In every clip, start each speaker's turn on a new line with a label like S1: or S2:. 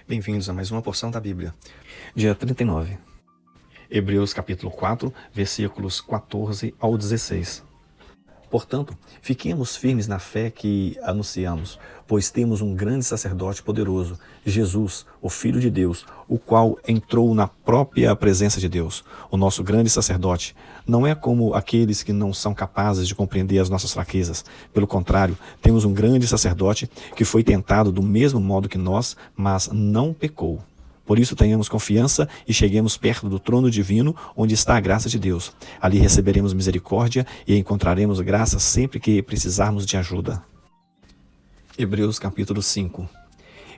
S1: Bem-vindos a mais uma porção da Bíblia. Dia 39. Hebreus capítulo 4, versículos 14 ao 16. Portanto, fiquemos firmes na fé que anunciamos, pois temos um grande sacerdote poderoso, Jesus, o Filho de Deus, o qual entrou na própria presença de Deus. O nosso grande sacerdote não é como aqueles que não são capazes de compreender as nossas fraquezas. Pelo contrário, temos um grande sacerdote que foi tentado do mesmo modo que nós, mas não pecou. Por isso tenhamos confiança e cheguemos perto do trono divino, onde está a graça de Deus. Ali receberemos misericórdia e encontraremos graça sempre que precisarmos de ajuda. Hebreus capítulo 5.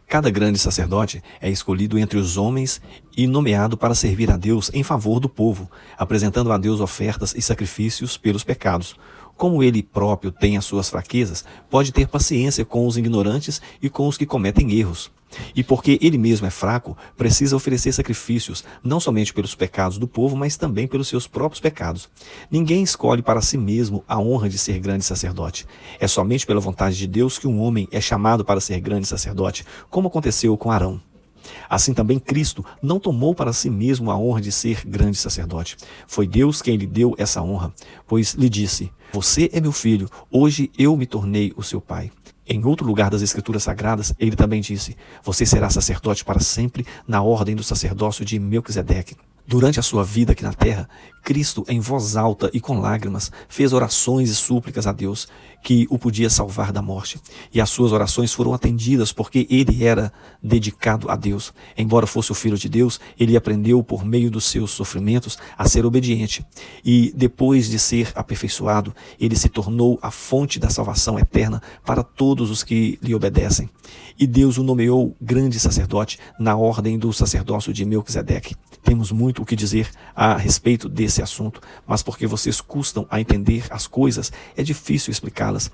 S1: Cada grande sacerdote é escolhido entre os homens e nomeado para servir a Deus em favor do povo, apresentando a Deus ofertas e sacrifícios pelos pecados. Como ele próprio tem as suas fraquezas, pode ter paciência com os ignorantes e com os que cometem erros. E porque ele mesmo é fraco, precisa oferecer sacrifícios, não somente pelos pecados do povo, mas também pelos seus próprios pecados. Ninguém escolhe para si mesmo a honra de ser grande sacerdote. É somente pela vontade de Deus que um homem é chamado para ser grande sacerdote, como aconteceu com Arão. Assim também Cristo não tomou para si mesmo a honra de ser grande sacerdote. Foi Deus quem lhe deu essa honra, pois lhe disse: "Você é meu filho, hoje eu me tornei o seu pai." Em outro lugar das Escrituras Sagradas, ele também disse: "Você será sacerdote para sempre, na ordem do sacerdócio de Melquisedeque." Durante a sua vida aqui na terra, Cristo, em voz alta e com lágrimas, fez orações e súplicas a Deus, que o podia salvar da morte. E as suas orações foram atendidas porque ele era dedicado a Deus. Embora fosse o Filho de Deus, ele aprendeu por meio dos seus sofrimentos a ser obediente. E depois de ser aperfeiçoado, ele se tornou a fonte da salvação eterna para todos os que lhe obedecem. E Deus o nomeou grande sacerdote na ordem do sacerdócio de Melquisedeque. Temos muito o que dizer a respeito desse assunto, mas porque vocês custam a entender as coisas, é difícil explicá-las.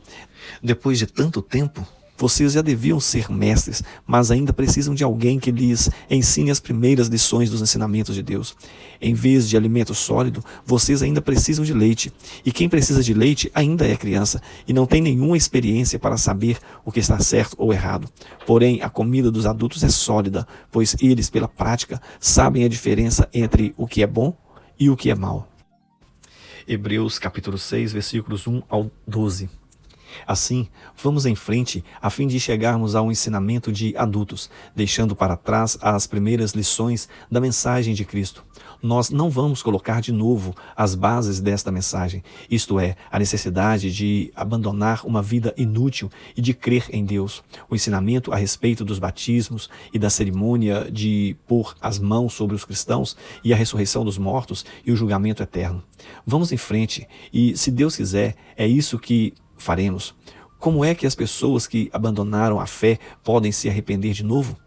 S1: Depois de tanto tempo, vocês já deviam ser mestres, mas ainda precisam de alguém que lhes ensine as primeiras lições dos ensinamentos de Deus. Em vez de alimento sólido, vocês ainda precisam de leite. E quem precisa de leite ainda é criança e não tem nenhuma experiência para saber o que está certo ou errado. Porém, a comida dos adultos é sólida, pois eles, pela prática, sabem a diferença entre o que é bom e o que é mau. Hebreus capítulo 6, versículos 1 ao 12. Assim, vamos em frente a fim de chegarmos ao ensinamento de adultos, deixando para trás as primeiras lições da mensagem de Cristo. Nós não vamos colocar de novo as bases desta mensagem, isto é, a necessidade de abandonar uma vida inútil e de crer em Deus. O ensinamento a respeito dos batismos e da cerimônia de pôr as mãos sobre os cristãos e a ressurreição dos mortos e o julgamento eterno. Vamos em frente e, se Deus quiser, é isso que faremos. Como é que as pessoas que abandonaram a fé podem se arrepender de novo?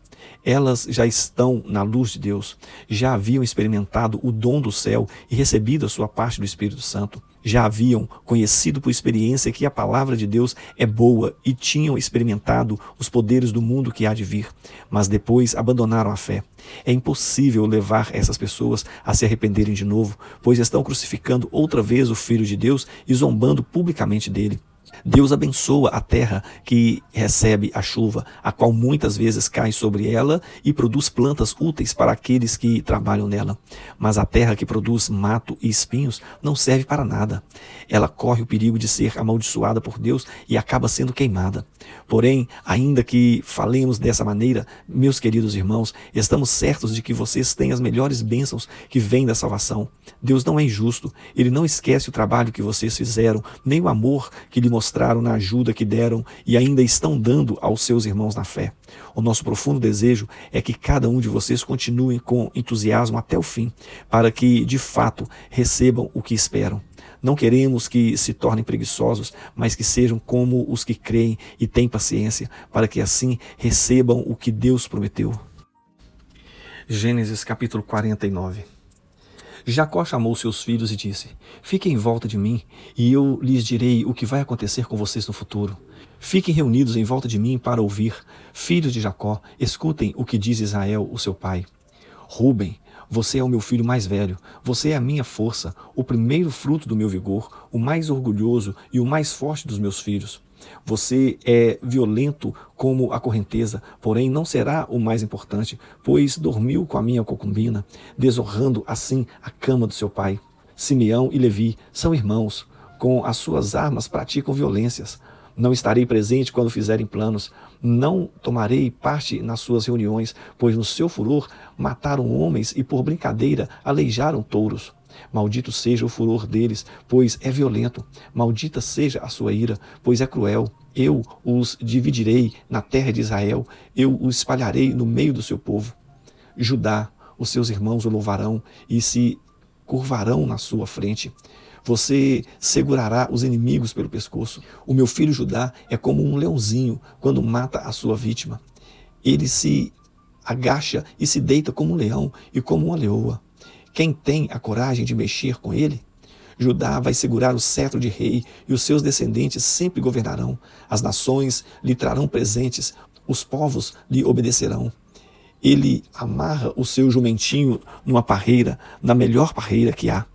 S1: Elas já estão na luz de Deus, já haviam experimentado o dom do céu e recebido a sua parte do Espírito Santo. Já haviam conhecido por experiência que a palavra de Deus é boa e tinham experimentado os poderes do mundo que há de vir, mas depois abandonaram a fé. É impossível levar essas pessoas a se arrependerem de novo, pois estão crucificando outra vez o Filho de Deus e zombando publicamente dele. Deus abençoa a terra que recebe a chuva, a qual muitas vezes cai sobre ela e produz plantas úteis para aqueles que trabalham nela. Mas a terra que produz mato e espinhos não serve para nada. Ela corre o perigo de ser amaldiçoada por Deus e acaba sendo queimada. Porém, ainda que falemos dessa maneira, meus queridos irmãos, estamos certos de que vocês têm as melhores bênçãos que vêm da salvação. Deus não é injusto, Ele não esquece o trabalho que vocês fizeram, nem o amor que lhe mostraram na ajuda que deram e ainda estão dando aos seus irmãos na fé. O nosso profundo desejo é que cada um de vocês continue com entusiasmo até o fim, para que, de fato, recebam o que esperam. Não queremos que se tornem preguiçosos, mas que sejam como os que creem e têm paciência, para que assim recebam o que Deus prometeu. Gênesis capítulo 49. Jacó chamou seus filhos e disse: "Fiquem em volta de mim, e eu lhes direi o que vai acontecer com vocês no futuro. Fiquem reunidos em volta de mim para ouvir. Filhos de Jacó, escutem o que diz Israel, o seu pai. Rúben, você é o meu filho mais velho, você é a minha força, o primeiro fruto do meu vigor, o mais orgulhoso e o mais forte dos meus filhos. Você é violento como a correnteza, porém não será o mais importante, pois dormiu com a minha concubina, desonrando assim a cama do seu pai. Simeão e Levi são irmãos, com as suas armas praticam violências. Não estarei presente quando fizerem planos, não tomarei parte nas suas reuniões, pois no seu furor mataram homens e por brincadeira aleijaram touros. Maldito seja o furor deles, pois é violento. Maldita seja a sua ira, pois é cruel. Eu os dividirei na terra de Israel, eu os espalharei no meio do seu povo. Judá, os seus irmãos o louvarão e se curvarão na sua frente. Você segurará os inimigos pelo pescoço. O meu filho Judá é como um leãozinho quando mata a sua vítima. Ele se agacha e se deita como um leão e como uma leoa. Quem tem a coragem de mexer com ele? Judá vai segurar o cetro de rei e os seus descendentes sempre governarão. As nações lhe trarão presentes, os povos lhe obedecerão. Ele amarra o seu jumentinho numa parreira, na melhor parreira que há.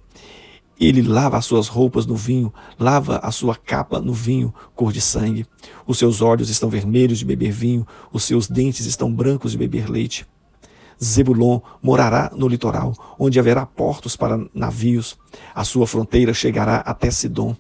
S1: Ele lava as suas roupas no vinho, lava a sua capa no vinho, cor de sangue. Os seus olhos estão vermelhos de beber vinho, os seus dentes estão brancos de beber leite. Zebulon morará no litoral, onde haverá portos para navios. A sua fronteira chegará até Sidom.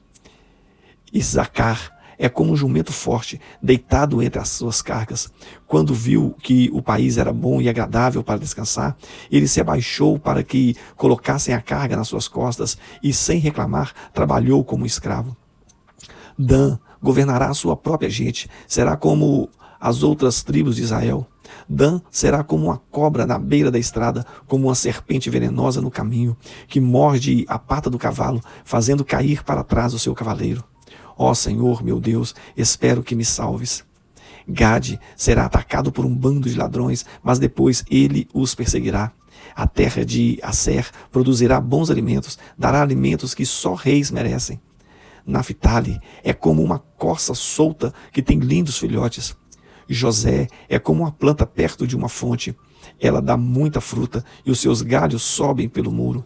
S1: Issacar é como um jumento forte, deitado entre as suas cargas. Quando viu que o país era bom e agradável para descansar, ele se abaixou para que colocassem a carga nas suas costas e, sem reclamar, trabalhou como escravo. Dan governará a sua própria gente, será como as outras tribos de Israel. Dan será como uma cobra na beira da estrada, como uma serpente venenosa no caminho, que morde a pata do cavalo, fazendo cair para trás o seu cavaleiro. Ó Senhor, meu Deus, espero que me salves. Gade será atacado por um bando de ladrões, mas depois ele os perseguirá. A terra de Asser produzirá bons alimentos, dará alimentos que só reis merecem. Naphtali é como uma corça solta que tem lindos filhotes. José é como uma planta perto de uma fonte. Ela dá muita fruta e os seus galhos sobem pelo muro.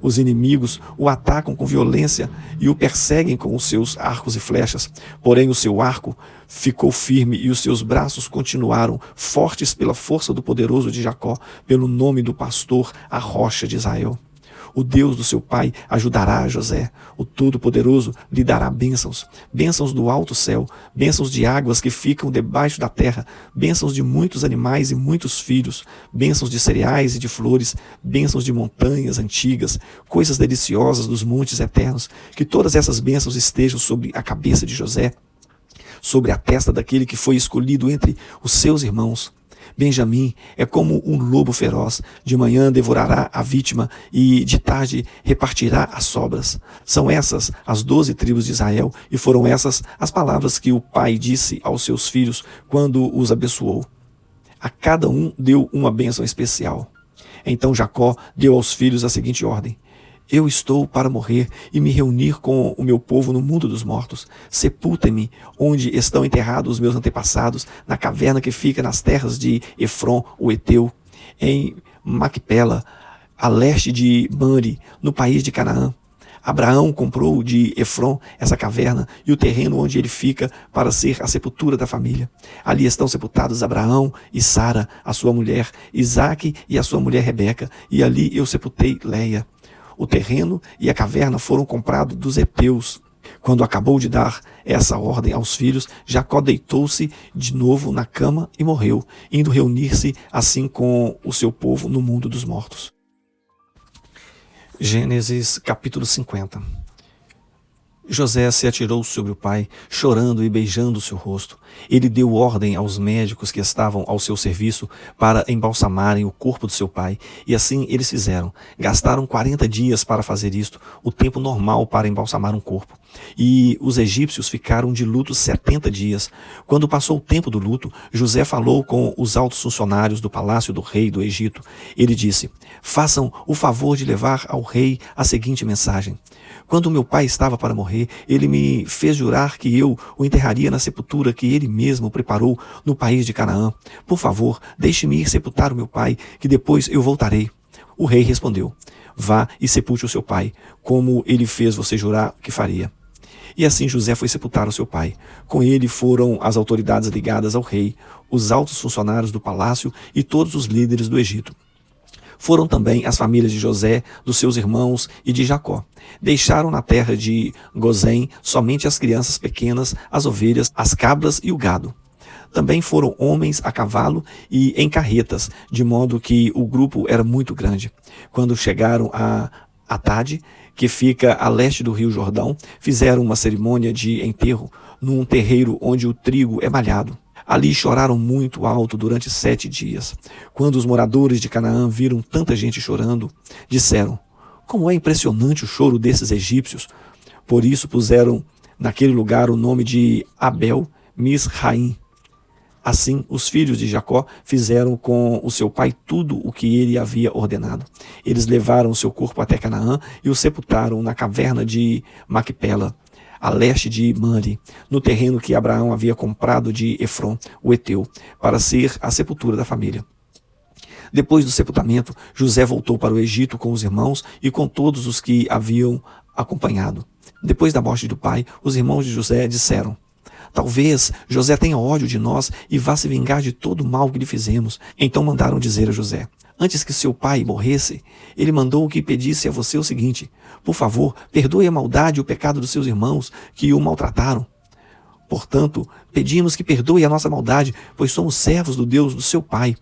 S1: Os inimigos o atacam com violência e o perseguem com os seus arcos e flechas. Porém, o seu arco ficou firme e os seus braços continuaram fortes pela força do poderoso de Jacó, pelo nome do pastor, a rocha de Israel. O Deus do seu pai ajudará a José. O Todo-Poderoso lhe dará bênçãos, bênçãos do alto céu, bênçãos de águas que ficam debaixo da terra, bênçãos de muitos animais e muitos filhos, bênçãos de cereais e de flores, bênçãos de montanhas antigas, coisas deliciosas dos montes eternos. Que todas essas bênçãos estejam sobre a cabeça de José, sobre a testa daquele que foi escolhido entre os seus irmãos. Benjamim é como um lobo feroz, de manhã devorará a vítima e de tarde repartirá as sobras. São essas as 12 tribos de Israel e foram essas as palavras que o pai disse aos seus filhos quando os abençoou. A cada um deu uma bênção especial. Então Jacó deu aos filhos a seguinte ordem: eu estou para morrer e me reunir com o meu povo no mundo dos mortos. Sepultem-me onde estão enterrados os meus antepassados, na caverna que fica nas terras de Efron, o Eteu, em Macpela, a leste de Manre, no país de Canaã. Abraão comprou de Efron essa caverna e o terreno onde ele fica para ser a sepultura da família. Ali estão sepultados Abraão e Sara, a sua mulher, Isaque e a sua mulher Rebeca, e ali eu sepultei Leia. O terreno e a caverna foram comprados dos heteus. Quando acabou de dar essa ordem aos filhos, Jacó deitou-se de novo na cama e morreu, indo reunir-se assim com o seu povo no mundo dos mortos. Gênesis capítulo 50. José se atirou sobre o pai, chorando e beijando o seu rosto. Ele deu ordem aos médicos que estavam ao seu serviço para embalsamarem o corpo do seu pai, e assim eles fizeram. Gastaram 40 dias para fazer isto, o tempo normal para embalsamar um corpo. E os egípcios ficaram de luto 70 dias. Quando passou o tempo do luto, José falou com os altos funcionários do palácio do rei do Egito. Ele disse: façam o favor de levar ao rei a seguinte mensagem: quando meu pai estava para morrer, ele me fez jurar que eu o enterraria na sepultura que ele mesmo preparou no país de Canaã. Por favor, deixe-me ir sepultar o meu pai, que depois eu voltarei. O rei respondeu: vá e sepulte o seu pai, como ele fez você jurar que faria. E assim José foi sepultar o seu pai. Com ele foram as autoridades ligadas ao rei, os altos funcionários do palácio e todos os líderes do Egito. Foram também as famílias de José, dos seus irmãos e de Jacó. Deixaram na terra de Gozém somente as crianças pequenas, as ovelhas, as cabras e o gado. Também foram homens a cavalo e em carretas, de modo que o grupo era muito grande. Quando chegaram a Atade, que fica a leste do rio Jordão, fizeram uma cerimônia de enterro num terreiro onde o trigo é malhado. Ali choraram muito alto durante 7 dias. Quando os moradores de Canaã viram tanta gente chorando, disseram: como é impressionante o choro desses egípcios. Por isso puseram naquele lugar o nome de Abel-Misraim. Assim, os filhos de Jacó fizeram com o seu pai tudo o que ele havia ordenado. Eles levaram o seu corpo até Canaã e o sepultaram na caverna de Macpela, a leste de Mamre, no terreno que Abraão havia comprado de Efron, o heteu, para ser a sepultura da família. Depois do sepultamento, José voltou para o Egito com os irmãos e com todos os que haviam acompanhado. Depois da morte do pai, os irmãos de José disseram: talvez José tenha ódio de nós e vá se vingar de todo o mal que lhe fizemos. Então mandaram dizer a José: antes que seu pai morresse, ele mandou que pedisse a você o seguinte: por favor, perdoe a maldade e o pecado dos seus irmãos que o maltrataram. Portanto, pedimos que perdoe a nossa maldade, pois somos servos do Deus do seu pai.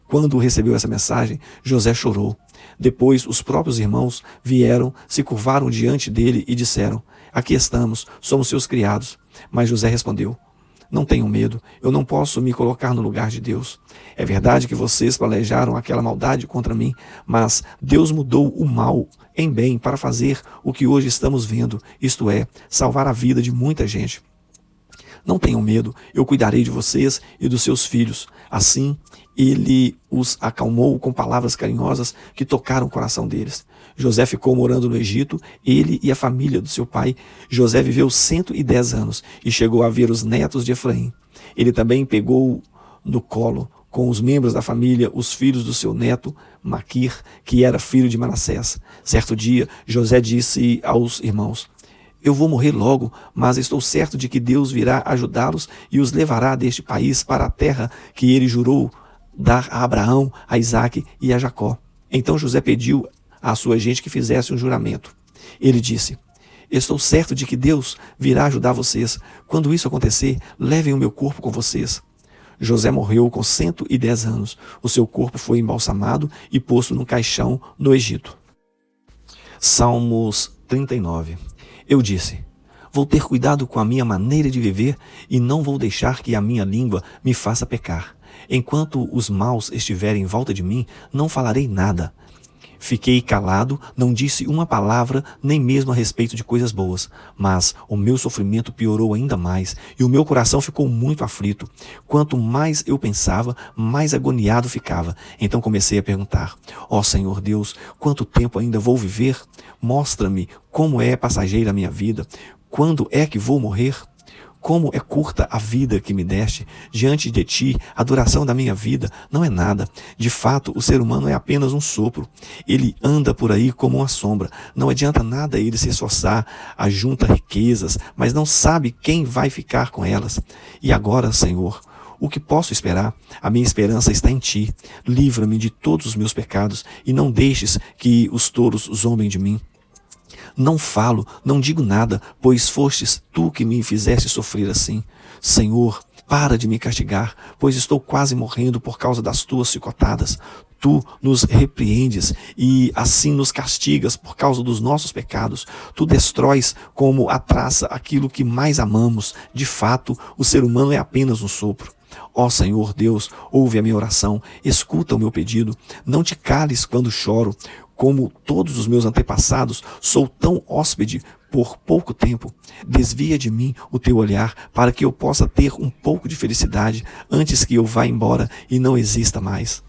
S1: Quando recebeu essa mensagem, José chorou. Depois, os próprios irmãos vieram, se curvaram diante dele e disseram: aqui estamos, somos seus criados. Mas José respondeu: não tenham medo, eu não posso me colocar no lugar de Deus. É verdade que vocês planejaram aquela maldade contra mim, mas Deus mudou o mal em bem para fazer o que hoje estamos vendo, isto é, salvar a vida de muita gente. Não tenham medo, eu cuidarei de vocês e dos seus filhos. Assim, ele os acalmou com palavras carinhosas que tocaram o coração deles. José ficou morando no Egito, ele e a família do seu pai. José viveu 110 anos e chegou a ver os netos de Efraim. Ele também pegou no colo, com os membros da família, os filhos do seu neto, Maquir, que era filho de Manassés. Certo dia, José disse aos irmãos: eu vou morrer logo, mas estou certo de que Deus virá ajudá-los e os levará deste país para a terra que ele jurou dar a Abraão, a Isaque e a Jacó. Então José pediu à sua gente que fizesse um juramento. Ele disse: estou certo de que Deus virá ajudar vocês. Quando isso acontecer, levem o meu corpo com vocês. José morreu com 110 anos. O seu corpo foi embalsamado e posto num caixão no Egito. Salmos 39. Eu disse: vou ter cuidado com a minha maneira de viver e não vou deixar que a minha língua me faça pecar. Enquanto os maus estiverem em volta de mim, não falarei nada. Fiquei calado, não disse uma palavra, nem mesmo a respeito de coisas boas. Mas o meu sofrimento piorou ainda mais, e o meu coração ficou muito aflito. Quanto mais eu pensava, mais agoniado ficava. Então comecei a perguntar: ó Senhor Deus, quanto tempo ainda vou viver? Mostra-me como é passageira a minha vida. Quando é que vou morrer? Como é curta a vida que me deste. Diante de ti, a duração da minha vida não é nada. De fato, o ser humano é apenas um sopro. Ele anda por aí como uma sombra. Não adianta nada ele se esforçar, ajunta riquezas, mas não sabe quem vai ficar com elas. E agora, Senhor, o que posso esperar? A minha esperança está em ti. Livra-me de todos os meus pecados e não deixes que os touros zombem de mim. Não falo, não digo nada, pois fostes tu que me fizeste sofrer assim. Senhor, para de me castigar, pois estou quase morrendo por causa das tuas chicotadas. Tu nos repreendes e assim nos castigas por causa dos nossos pecados. Tu destróis como a traça aquilo que mais amamos. De fato, o ser humano é apenas um sopro. Ó Senhor Deus, ouve a minha oração, escuta o meu pedido. Não te cales quando choro. Como todos os meus antepassados, sou tão hóspede por pouco tempo. Desvia de mim o teu olhar para que eu possa ter um pouco de felicidade antes que eu vá embora e não exista mais.